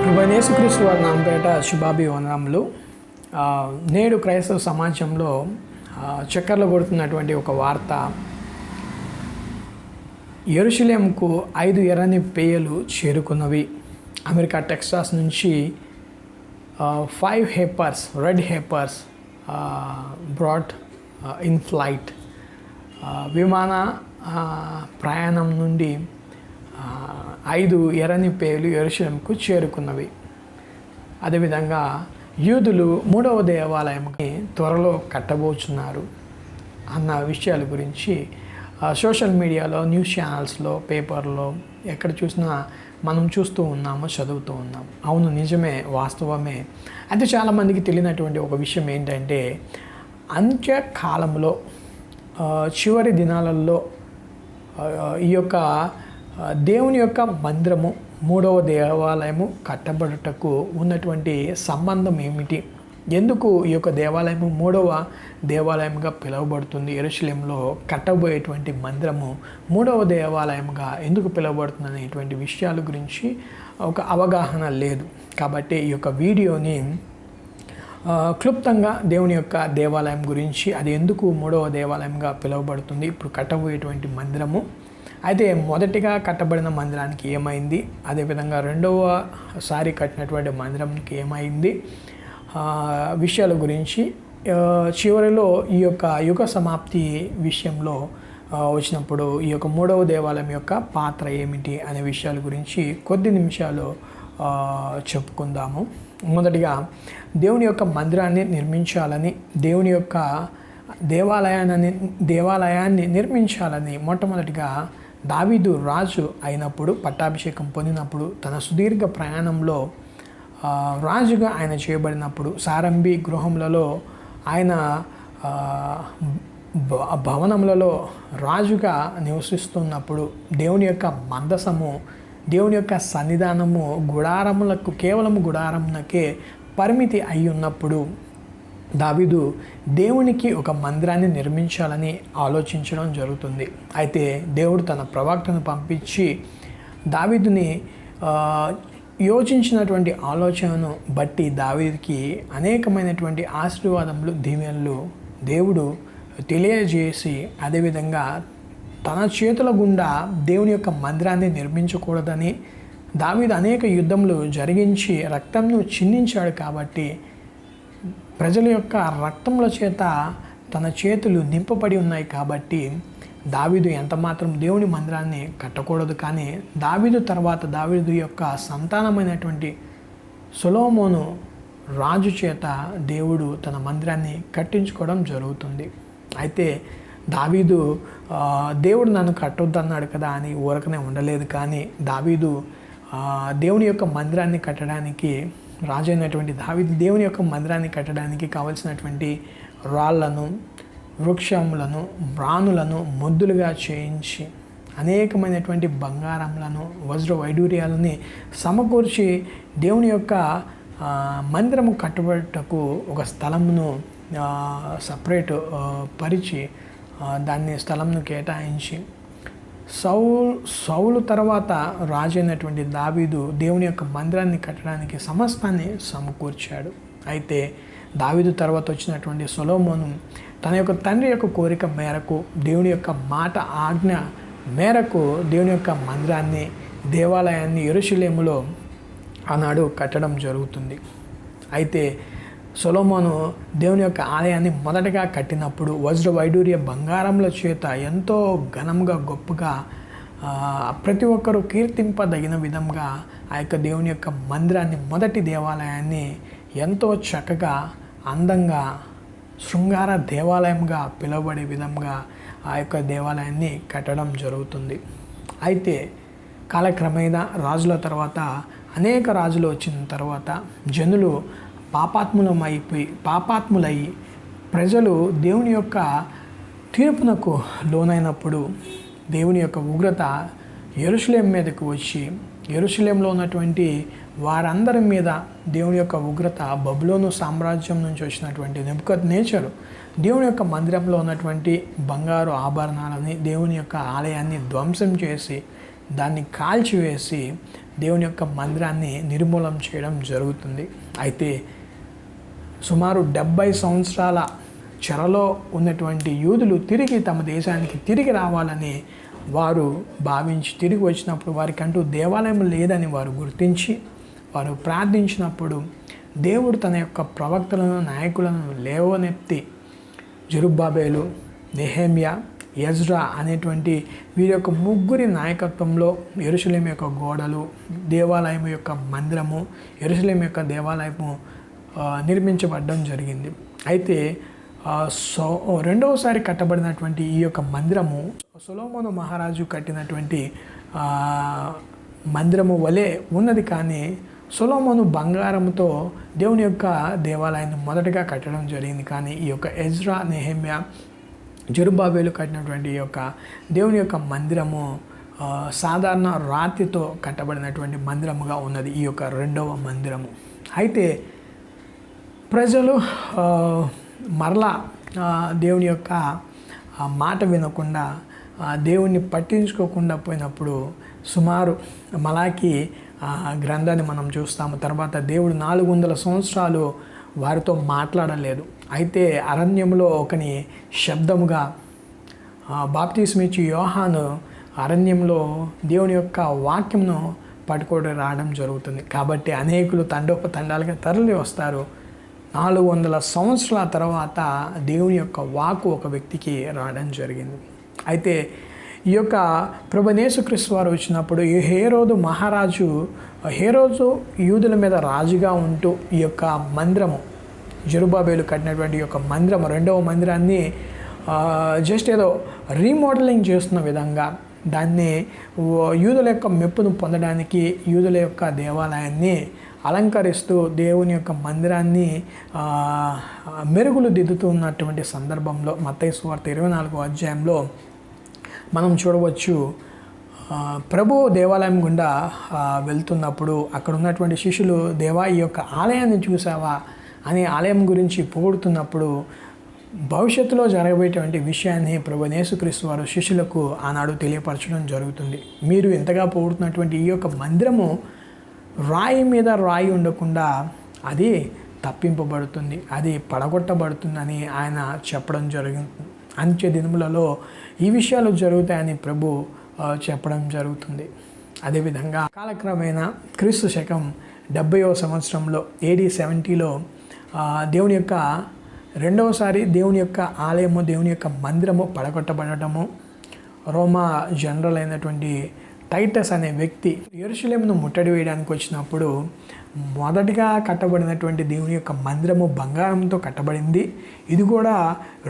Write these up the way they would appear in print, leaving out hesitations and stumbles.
ప్రభువైన యేసుక్రీస్తు వారి నామపేట శుభాభివందనములు. నేడు క్రైస్తవ సమాజంలో చక్కర్లు కొడుతున్నటువంటి ఒక వార్త, యెరూషలేముకు 5 ఎర్రని పేయలు చేరుకున్నవి. అమెరికా టెక్సాస్ నుంచి 5 హెపర్స్, రెడ్ హెపర్స్ బ్రాట్ ఇన్ ఫ్లైట్. విమాన ప్రయాణం నుండి 5 ఎర్రని పేయలు యెరూషలేముకు చేరుకున్నవి. అదేవిధంగా యూదులు 3వ దేవాలయంకి త్వరలో కట్టబోచున్నారు అన్న విషయాల గురించి సోషల్ మీడియాలో, న్యూస్ ఛానల్స్లో, పేపర్లో ఎక్కడ చూసినా మనం చూస్తూ ఉన్నాము, చదువుతూ ఉన్నాం. అవును, నిజమే, వాస్తవమే. అయితే చాలామందికి తెలియనటువంటి ఒక విషయం ఏంటంటే, అంత్యకాలంలో చివరి దినాలలో ఈ యొక్క దేవుని యొక్క మందిరము, 3వ దేవాలయము కట్టబడుటకు ఉన్నటువంటి సంబంధం ఏమిటి? ఎందుకు ఈ యొక్క దేవాలయము 3వ దేవాలయంగా పిలువబడుతుంది? యెరూషలేములో కట్టబోయేటువంటి మందిరము 3వ దేవాలయంగా ఎందుకు పిలువబడుతుంది అనేటువంటి విషయాల గురించి ఒక అవగాహన లేదు. కాబట్టి ఈ యొక్క వీడియోని క్లుప్తంగా దేవుని యొక్క దేవాలయం గురించి, అది ఎందుకు 3వ దేవాలయంగా పిలువబడుతుంది, ఇప్పుడు కట్టబోయేటువంటి మందిరము, అయితే మొదటిగా కట్టబడిన మందిరానికి ఏమైంది, అదేవిధంగా రెండవసారి కట్టినటువంటి మందిరానికి ఏమైంది విషయాల గురించి, చివరిలో ఈ యొక్క యుగ సమాప్తి విషయంలో వచ్చినప్పుడు ఈ యొక్క 3వ దేవాలయం యొక్క పాత్ర ఏమిటి అనే విషయాల గురించి కొద్ది నిమిషాలు చెప్పుకుందాము. మొదటిగా దేవుని యొక్క మందిరాన్ని నిర్మించాలని, దేవుని యొక్క దేవాలయాన్ని నిర్మించాలని మొట్టమొదటిగా దావీదు రాజు అయినప్పుడు, పట్టాభిషేకం పొందినప్పుడు, తన సుదీర్ఘ ప్రయాణంలో రాజుగా ఆయన చేయబడినప్పుడు, సారంభి గృహములలో ఆయన భవనములలో రాజుగా నివసిస్తున్నప్పుడు, దేవుని యొక్క మందసము, దేవుని యొక్క సన్నిధానము గుడారములకు, కేవలం గుడారమునకే పరిమితి అయి ఉన్నప్పుడు దావీదు దేవునికి ఒక మందిరాన్ని నిర్మించాలని ఆలోచించడం జరుగుతుంది. అయితే దేవుడు తన ప్రవక్తను పంపించి దావీదుని యోచించినటువంటి ఆలోచనను బట్టి దావీదుకి అనేకమైనటువంటి ఆశీర్వాదములు, దీవెనలు దేవుడు తెలియజేసి, అదేవిధంగా తన చేతుల గుండా దేవుని యొక్క మందిరాన్ని నిర్మించకూడదని దావీదు అనేక యుద్ధములు జరిగించి రక్తంను చిందించాడు. కాబట్టి ప్రజల యొక్క రక్తముల చేత తన చేతులు నింపబడి ఉన్నాయి. కాబట్టి దావీదు ఎంతమాత్రం దేవుని మందిరాన్ని కట్టకూడదు. కానీ దావీదు తర్వాత దావీదు యొక్క సంతానమైనటువంటి సొలొమోను రాజు చేత దేవుడు తన మందిరాన్ని కట్టించుకోవడం జరుగుతుంది. అయితే దావీదు దేవుడు నన్ను కట్టొద్దన్నాడు కదా అని ఊరకనే ఉండలేదు. కానీ దావీదు దేవుని యొక్క మందిరాన్ని కట్టడానికి, రాజు అయినటువంటి దావీదు దేవుని యొక్క మందిరాన్ని కట్టడానికి కావలసినటువంటి రాళ్లను, వృక్షములను, మ్రాణులను మొద్దులుగా చేయించి, అనేకమైనటువంటి బంగారములను, వజ్ర వైడూర్యాలని సమకూర్చి దేవుని యొక్క మందిరము కట్టుబడుటకు ఒక స్థలమును సపరేట్ పరిచి దాన్ని స్థలంను కేటాయించి, సౌలు తర్వాత రాజు అయినటువంటి దావీదు దేవుని యొక్క మందిరాన్ని కట్టడానికి సమస్తాన్ని సమకూర్చాడు. అయితే దావీదు తర్వాత వచ్చినటువంటి సొలొమోను తన యొక్క తండ్రి యొక్క కోరిక మేరకు, దేవుని యొక్క మాట ఆజ్ఞ మేరకు దేవుని యొక్క మందిరాన్ని, దేవాలయాన్ని యెరూషలేములో ఆనాడు కట్టడం జరుగుతుంది. అయితే సొలొమోను దేవుని యొక్క ఆలయాన్ని మొదటగా కట్టినప్పుడు వజ్ర వైడూర్య బంగారముల చేత ఎంతో ఘనంగా, గొప్పగా, ప్రతి ఒక్కరూ కీర్తింపదగిన విధంగా ఆ యొక్క దేవుని యొక్క మందిరాన్ని, మొదటి దేవాలయాన్ని ఎంతో చక్కగా, అందంగా, శృంగార దేవాలయంగా పిలువబడే విధంగా ఆ యొక్క దేవాలయాన్ని కట్టడం జరుగుతుంది. అయితే కాలక్రమేణా రాజుల తర్వాత, అనేక రాజులు వచ్చిన తర్వాత జనులు పాపాత్ములై ప్రజలు దేవుని యొక్క తీర్పునకు లోనైనప్పుడు దేవుని యొక్క ఉగ్రత యెరూషలేము మీదకు వచ్చి, యెరూషలేములో ఉన్నటువంటి వారందరి మీద దేవుని యొక్క ఉగ్రత, బబులోను సామ్రాజ్యం నుంచి వచ్చినటువంటి నెబుకద్నెజరు దేవుని యొక్క మందిరంలో ఉన్నటువంటి బంగారు ఆభరణాలని, దేవుని యొక్క ఆలయాన్ని ధ్వంసం చేసి దాన్ని కాల్చివేసి దేవుని యొక్క మందిరాన్ని నిర్మూలన చేయడం జరుగుతుంది. అయితే సుమారు 70 సంవత్సరాల చెరలో ఉన్నటువంటి యూదులు తిరిగి తమ దేశానికి తిరిగి రావాలని వారు భావించి తిరిగి వచ్చినప్పుడు వారికంటూ దేవాలయం లేదని వారు గుర్తించి వారు ప్రార్థించినప్పుడు దేవుడు తన యొక్క ప్రవక్తలను నాయకులను లేవనెత్తి జెరుబ్బాబెలు, నెహెమ్యా, ఎజ్రా అనేటువంటి వీరి యొక్క ముగ్గురి నాయకత్వంలో యెరూషలేము యొక్క గోడలు, దేవాలయం యొక్క మందిరము, యెరూషలేము యొక్క దేవాలయము నిర్మించబడడం జరిగింది. అయితే రెండవసారి కట్టబడినటువంటి ఈ యొక్క మందిరము సొలొమోను మహారాజు కట్టినటువంటి మందిరము వలె ఉన్నది. కానీ సొలొమోను బంగారంతో దేవుని యొక్క దేవాలయాన్ని మొదటగా కట్టడం జరిగింది. కానీ ఈ యొక్క ఎజ్రా, నెహెమ్యా, జెరుబ్బాబెలు కట్టినటువంటి ఈ యొక్క దేవుని యొక్క మందిరము సాధారణ రాతితో కట్టబడినటువంటి మందిరముగా ఉన్నది ఈ యొక్క రెండవ మందిరము. అయితే ప్రజలు మరలా దేవుని యొక్క మాట వినకుండా దేవుణ్ణి పట్టించుకోకుండా పోయినప్పుడు సుమారు మలాకి గ్రంథాన్ని మనం చూస్తాము. తర్వాత దేవుడు 400 సంవత్సరాలు వారితో మాట్లాడలేదు. అయితే అరణ్యంలో ఒకని శబ్దముగా బాప్తిస్మిచ్చి యోహాను అరణ్యంలో దేవుని యొక్క వాక్యంను పట్టుకొని రావడం జరుగుతుంది. కాబట్టి అనేకులు తండోపతండాలుగా తరలి వస్తారు. 400 సంవత్సరాల తర్వాత దేవుని యొక్క వాక్కు ఒక వ్యక్తికి రావడం జరిగింది. అయితే ఈ యొక్క ప్రభువైన యేసుక్రీస్తు వారు వచ్చినప్పుడు ఈ హేరోదు యూదుల మీద రాజుగా ఉంటూ ఈ యొక్క మందిరము జెరుబ్బాబెలు కట్టినటువంటి ఈ యొక్క మందిరము రెండవ మందిరాన్ని జస్ట్ ఏదో రీమోడలింగ్ చేస్తున్న విధంగా దాన్ని యూదుల యొక్క మెప్పును పొందడానికి యూదుల యొక్క దేవాలయాన్ని అలంకరిస్తూ దేవుని యొక్క మందిరాన్ని మెరుగులు దిద్దుతున్నటువంటి సందర్భంలో మత్తయి సువార్త 24వ అధ్యాయంలో మనం చూడవచ్చు. ప్రభు దేవాలయం గుండా వెళ్తున్నప్పుడు అక్కడ ఉన్నటువంటి శిష్యులు దేవా ఈ యొక్క ఆలయాన్ని చూసావా అని ఆలయం గురించి పొగుడుతున్నప్పుడు భవిష్యత్తులో జరగబోయేటువంటి విషయాన్ని ప్రభువైన యేసుక్రీస్తు వారు శిష్యులకు ఆనాడు తెలియపరచడం జరుగుతుంది. మీరు ఎంతగా పొగుడుతున్నటువంటి ఈ యొక్క మందిరము రాయి మీద రాయి ఉండకుండా అది తప్పింపబడుతుంది, అది పడగొట్టబడుతుందని ఆయన చెప్పడం జరిగింది. అంత్య దినములలో ఈ విషయాలు జరుగుతాయని ప్రభు చెప్పడం జరుగుతుంది. అదేవిధంగా కాలక్రమేణా క్రీస్తు శకం 70వ సంవత్సరంలో AD 70లో దేవుని యొక్క రెండవసారి దేవుని యొక్క ఆలయము, దేవుని యొక్క మందిరము పడగొట్టబడటము, రోమా జనరల్ అయినటువంటి టైటస్ అనే వ్యక్తి యెరూషలేమును ముట్టడి వేయడానికి వచ్చినప్పుడు మొదటిగా కట్టబడినటువంటి దేవుని యొక్క మందిరము బంగారంతో కట్టబడింది. ఇది కూడా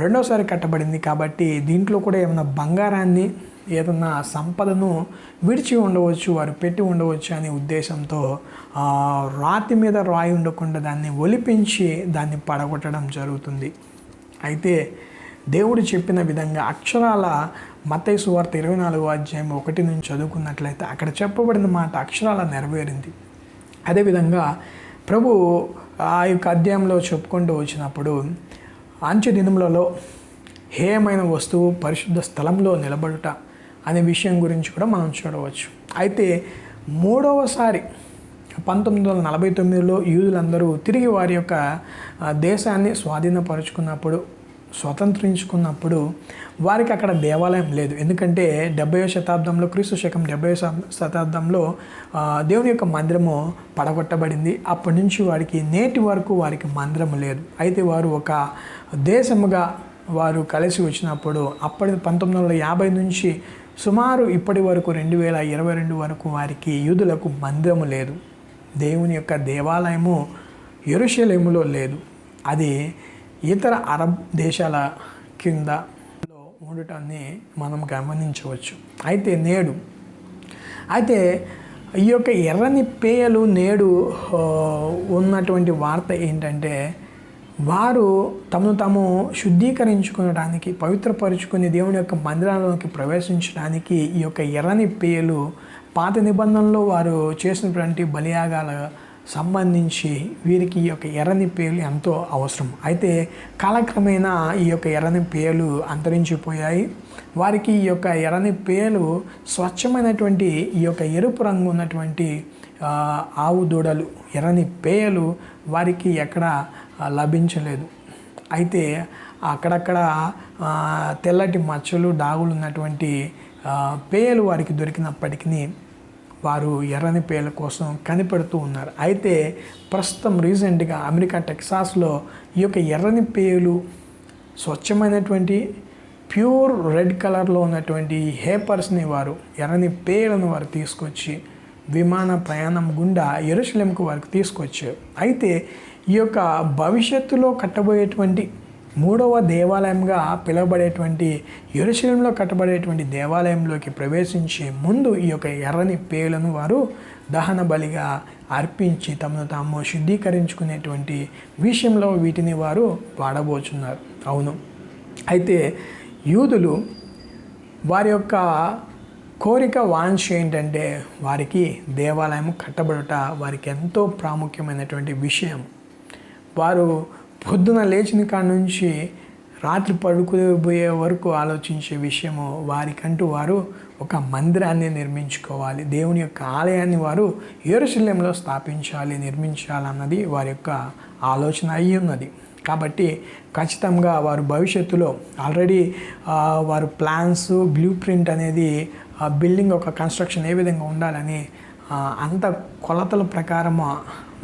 రెండోసారి కట్టబడింది. కాబట్టి దీంట్లో కూడా ఏమైనా బంగారాన్ని ఏదన్నా సంపదను విడిచి ఉండవచ్చు, వారు పెట్టి ఉండవచ్చు అనే ఉద్దేశంతో రాతి మీద రాయి ఉండకుండా దాన్ని ఒలిపించి దాన్ని పడగొట్టడం జరుగుతుంది. అయితే దేవుడు చెప్పిన విధంగా అక్షరాల మత్తయి సువార్త 24వ అధ్యాయం 1 నుంచి చదువుకున్నట్లయితే అక్కడ చెప్పబడిన మాట అక్షరాల నెరవేరింది. అదేవిధంగా ప్రభు ఆ యొక్క అధ్యాయంలో చెప్పుకుంటూ వచ్చినప్పుడు అంత్య దినములలో హేయమైన వస్తువు పరిశుద్ధ స్థలంలో నిలబడుట అనే విషయం గురించి కూడా మనం చూడవచ్చు. అయితే మూడవసారి 1949లో యూదులందరూ తిరిగి వారి యొక్క దేశాన్ని స్వతంత్రించుకున్నప్పుడు వారికి అక్కడ దేవాలయం లేదు. ఎందుకంటే 70వ శతాబ్దంలో క్రీస్తు శకం 70వ శతాబ్దంలో దేవుని యొక్క మందిరము పడగొట్టబడింది. అప్పటి నుంచి వారికి నేటి వరకు వారికి మందిరము లేదు. అయితే వారు ఒక దేశముగా వారు కలిసి వచ్చినప్పుడు అప్పటి 1950 నుంచి సుమారు ఇప్పటి వరకు 2022 వరకు వారికి యూదులకు మందిరము లేదు. దేవుని యొక్క దేవాలయము యెరూషలేములో లేదు. అది ఇతర అరబ్ దేశాల కిందలో ఉండటాన్ని మనం గమనించవచ్చు. అయితే ఈ యొక్క ఎర్రని పేయలు నేడు ఉన్నటువంటి వార్త ఏంటంటే వారు తాము శుద్ధీకరించుకోవడానికి పవిత్రపరుచుకుని దేవుని యొక్క మందిరాలలోకి ప్రవేశించడానికి ఈ యొక్క ఎర్రని పేయలు పాత నిబంధనలో వారు చేసినటువంటి బలియాగాల సంబంధించి వీరికి ఈ యొక్క ఎర్రని పేలు ఎంతో అవసరం. అయితే కాలక్రమేణా ఈ యొక్క ఎర్రని పేలు అంతరించిపోయాయి. వారికి ఈ యొక్క ఎర్రని పేలు స్వచ్ఛమైనటువంటి ఈ యొక్క ఎరుపు రంగు ఉన్నటువంటి ఆవు దూడలు ఎర్రని పేలు వారికి ఎక్కడ లభించలేదు. అయితే అక్కడక్కడ తెల్లటి మచ్చలు డాగులు ఉన్నటువంటి పేలు వారికి దొరికినప్పటికీ వారు ఎర్రని పేల కోసం కనిపెడుతూ ఉన్నారు. అయితే ప్రస్తుతం రీసెంట్గా అమెరికా టెక్సాస్లో ఈ యొక్క ఎర్రని పేలు స్వచ్ఛమైనటువంటి ప్యూర్ రెడ్ కలర్లో ఉన్నటువంటి హేపర్స్ని వారు ఎర్రని పేలను వారు తీసుకొచ్చి విమాన ప్రయాణం గుండా యెరూషలేముకు వారికి తీసుకొచ్చారు. అయితే ఈ యొక్క భవిష్యత్తులో కట్టబోయేటువంటి మూడవ దేవాలయంగా పిలువబడేటువంటి యెరూషలేములో కట్టబడేటువంటి దేవాలయంలోకి ప్రవేశించే ముందు ఈ యొక్క ఎర్రని పేలను వారు దహన బలిగా అర్పించి తమను తాము శుద్ధీకరించుకునేటువంటి విషయంలో వీటిని వారు వాడబోచున్నారు. అవును, అయితే యూదులు వారి యొక్క కోరిక వాంఛ ఏంటంటే వారికి దేవాలయం కట్టబడుట వారికి ఎంతో ప్రాముఖ్యమైనటువంటి విషయం. వారు పొద్దున లేచిన కాడ నుంచి రాత్రి పడుకోబోయే వరకు ఆలోచించే విషయము వారికంటూ వారు ఒక మందిరాన్ని నిర్మించుకోవాలి, దేవుని యొక్క ఆలయాన్ని వారు యెరూషలేములో స్థాపించాలి, నిర్మించాలన్నది వారి యొక్క ఆలోచన అయి ఉన్నది. కాబట్టి ఖచ్చితంగా వారు భవిష్యత్తులో ఆల్రెడీ వారు ప్లాన్స్ బ్లూ ప్రింట్ అనేది బిల్డింగ్ ఒక కన్స్ట్రక్షన్ ఏ విధంగా ఉండాలని అంత కొలతల ప్రకారం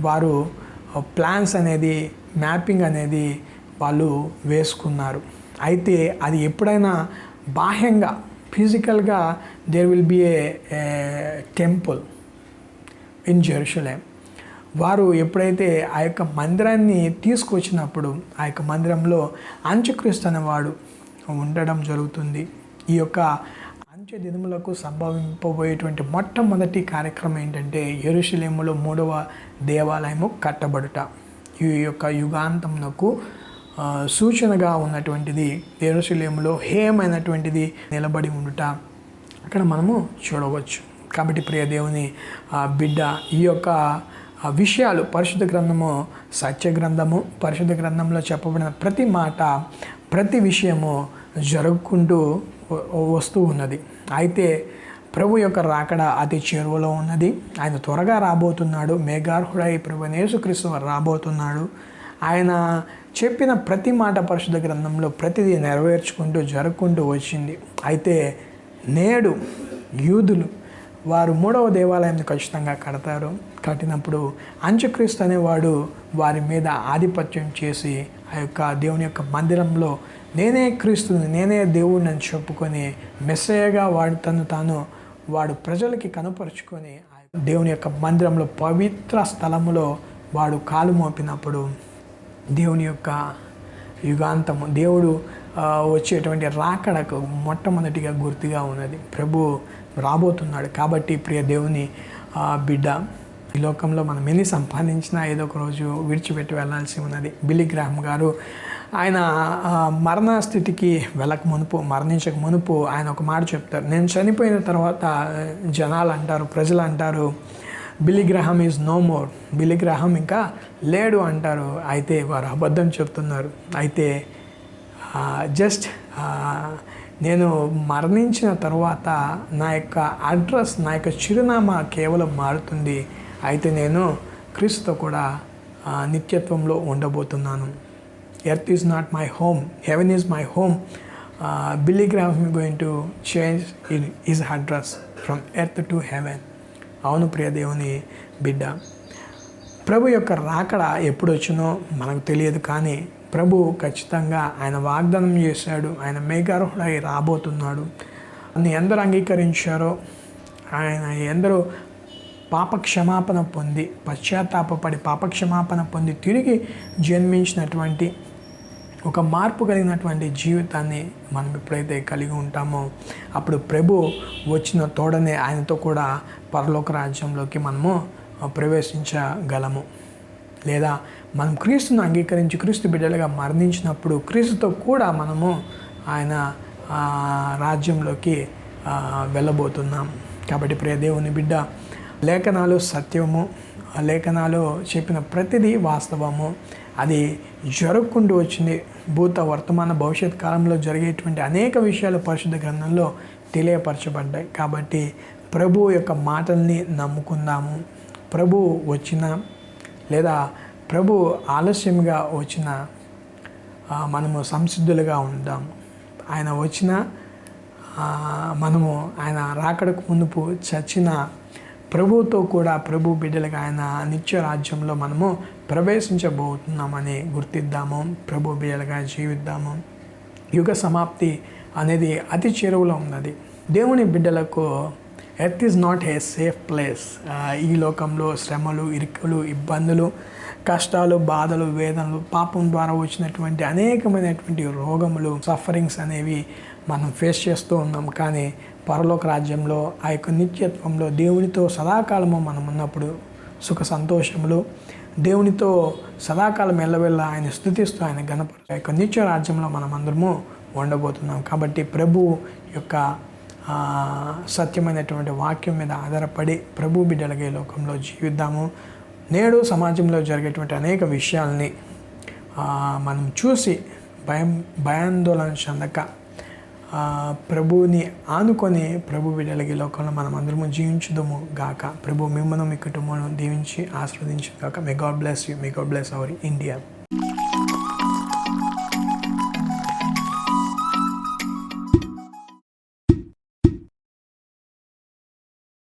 వారు ప్లాన్స్ అనేది మ్యాపింగ్ అనేది వాళ్ళు వేసుకున్నారు. అయితే అది ఎప్పుడైనా బాహ్యంగా ఫిజికల్గా there will be a temple in Jerusalem. వారు ఎప్పుడైతే ఆ యొక్క మందిరాన్ని తీసుకొచ్చినప్పుడు ఆ యొక్క మందిరంలో అంత్యక్రీస్తు అనేవాడు ఉండడం జరుగుతుంది. ఈ యొక్క అంత్య దినములకు సంభవింపబోయేటువంటి మొట్టమొదటి కార్యక్రమం ఏంటంటే యెరూషలేములో మూడవ దేవాలయము కట్టబడుట. ఈ యొక్క యుగాంతమునకు సూచనగా ఉన్నటువంటిది యెరూషలేములో హేయమైనటువంటిది నిలబడి ఉండుట అక్కడ మనము చూడవచ్చు. కాబట్టి ప్రియ దేవుని బిడ్డ, ఈ యొక్క విషయాలు పరిశుద్ధ గ్రంథము సత్య గ్రంథము, పరిశుద్ధ గ్రంథంలో చెప్పబడిన ప్రతి మాట ప్రతి విషయము జరుగుకుంటూ వస్తూ ఉన్నది. అయితే ప్రభు యొక్క రాకడ అతి చేరువలో ఉన్నది. ఆయన త్వరగా రాబోతున్నాడు. మేఘార్హుడై ప్రభు యేసుక్రీస్తు రాబోతున్నాడు. ఆయన చెప్పిన ప్రతి మాట పరిశుద్ధ గ్రంథంలో ప్రతిదీ నెరవేర్చుకుంటూ జరుపుకుంటూ వచ్చింది. అయితే నేడు యూదులు వారు మూడవ దేవాలయాన్ని ఖచ్చితంగా కడతారు. కట్టినప్పుడు అంత్యక్రీస్తు అనేవాడు వారి మీద ఆధిపత్యం చేసి ఆ యొక్క దేవుని యొక్క మందిరంలో నేనే క్రీస్తుని, నేనే దేవుడిని అని చెప్పుకొని మెస్సయ్యగా వాడు ప్రజలకి కనపరుచుకొని దేవుని యొక్క మందిరంలో పవిత్ర స్థలములో వాడు కాలు మోపినప్పుడు దేవుని యొక్క యుగాంతము దేవుడు వచ్చేటువంటి రాకడకు మొట్టమొదటిగా గుర్తుగా ఉన్నది. ప్రభు రాబోతున్నాడు. కాబట్టి ప్రియ దేవుని బిడ్డ, ఈ లోకంలో మనం ఎన్ని సంపాదించినా ఏదో ఒక రోజు విడిచిపెట్టి వెళ్ళాల్సి ఉన్నది. బిల్లీ గ్రాహం గారు ఆయన మరణ స్థితికి మరణించక మునుపు ఆయన ఒక మాట చెప్తారు. నేను చనిపోయిన తర్వాత జనాలు అంటారు, ప్రజలు అంటారు, Billy Graham is no more, Billy Graham ఇంకా లేడు అంటారు. అయితే వారు అబద్ధం చెప్తున్నారు. అయితే జస్ట్ నేను మరణించిన తర్వాత నా యొక్క అడ్రస్, నా యొక్క చిరునామా కేవలం మారుతుంది. అయితే నేను క్రీస్తుతో కూడా నిత్యత్వంలో ఉండబోతున్నాను. Earth is not my home, heaven is my home. Billy Graham going to change his address from earth to heaven. అవును ప్రియ దేవుని బిడ్డ, ప్రభు యొక్క రాకడ ఎప్పుడు వచ్చినో మనకు తెలియదు. కానీ ప్రభు ఖచ్చితంగా ఆయన వాగ్దానం చేశాడు. ఆయన మేఘారోహుడై రాబోతున్నాడు. అన్ని ఎందరూ అంగీకరించారో, ఆయన ఎందరో పాపక్షమాపణ పొంది పశ్చాత్తాపడి పాపక్షమాపణ పొంది తిరిగి జన్మించినటువంటి ఒక మార్పు కలిగినటువంటి జీవితాన్ని మనం ఎప్పుడైతే కలిగి ఉంటామో అప్పుడు ప్రభు వచ్చిన తోడనే ఆయనతో కూడా పరలోక రాజ్యంలోకి మనము ప్రవేశించగలము. లేదా మనం క్రీస్తును అంగీకరించి క్రీస్తు బిడ్డలుగా మరణించినప్పుడు క్రీస్తుతో కూడా మనము ఆయన రాజ్యంలోకి వెళ్ళబోతున్నాం. కాబట్టి ప్రియ దేవుని బిడ్డ, లేఖనాలు సత్యము, లేఖనాలు చెప్పిన ప్రతిదీ వాస్తవము. అది జరుగుకుంటూ వచ్చింది. భూత వర్తమాన భవిష్యత్ కాలంలో జరిగేటువంటి అనేక విషయాలు పరిశుద్ధ గ్రంథంలో తెలియపరచబడ్డాయి. కాబట్టి ప్రభు యొక్క మాటల్ని నమ్ముకుందాము. ప్రభు వచ్చిన లేదా ప్రభు ఆలస్యంగా వచ్చిన మనము సంసిద్ధులుగా ఉందాము. ఆయన వచ్చిన మనము ఆయన రాకడకు మునుపు చచ్చిన ప్రభువుతో కూడా ప్రభు బిడ్డలుగా ఆయన నిత్య రాజ్యంలో మనము ప్రవేశించబోతున్నామని గుర్తిద్దాము. ప్రభు బిడ్డలుగా జీవిద్దాము. యుగ సమాప్తి అనేది అతి చేరువలో ఉన్నది. దేవుని బిడ్డలకు earth is not a safe place. ఈ లోకంలో శ్రమలు, ఇరుకులు, ఇబ్బందులు, కష్టాలు, బాధలు, వేదనలు, పాపం ద్వారా వచ్చినటువంటి అనేకమైనటువంటి రోగములు, సఫరింగ్స్ అనేవి మనం ఫేస్ చేస్తూ ఉన్నాం. కానీ పరలోక రాజ్యంలో ఆ యొక్క నిత్యత్వంలో దేవునితో సదాకాలము మనం ఉన్నప్పుడు సుఖ సంతోషములు, దేవునితో సదాకాలం ఎల్లవెల్ల ఆయన స్తుతిస్తూ ఆయన గణపరుస్తూ ఆ యొక్క నిత్య రాజ్యంలో మనం అందరము ఉండబోతున్నాం. కాబట్టి ప్రభు యొక్క సత్యమైనటువంటి వాక్యం మీద ఆధారపడి ప్రభు బిడ్డలుగా ఈ లోకంలో జీవిద్దాము. నేడు సమాజంలో జరిగేటువంటి అనేక విషయాల్ని మనం చూసి భయాందోళన చెందక ప్రభువుని ఆనుకొని ప్రభు బిడ్డలకి లోకంలో మనం అందరము జీవించుదాము గాక. ప్రభు మిమ్మల్ని మీ కుటుంబాలను దీవించి ఆశీర్వదించు గాక. May God bless you. May God bless our India.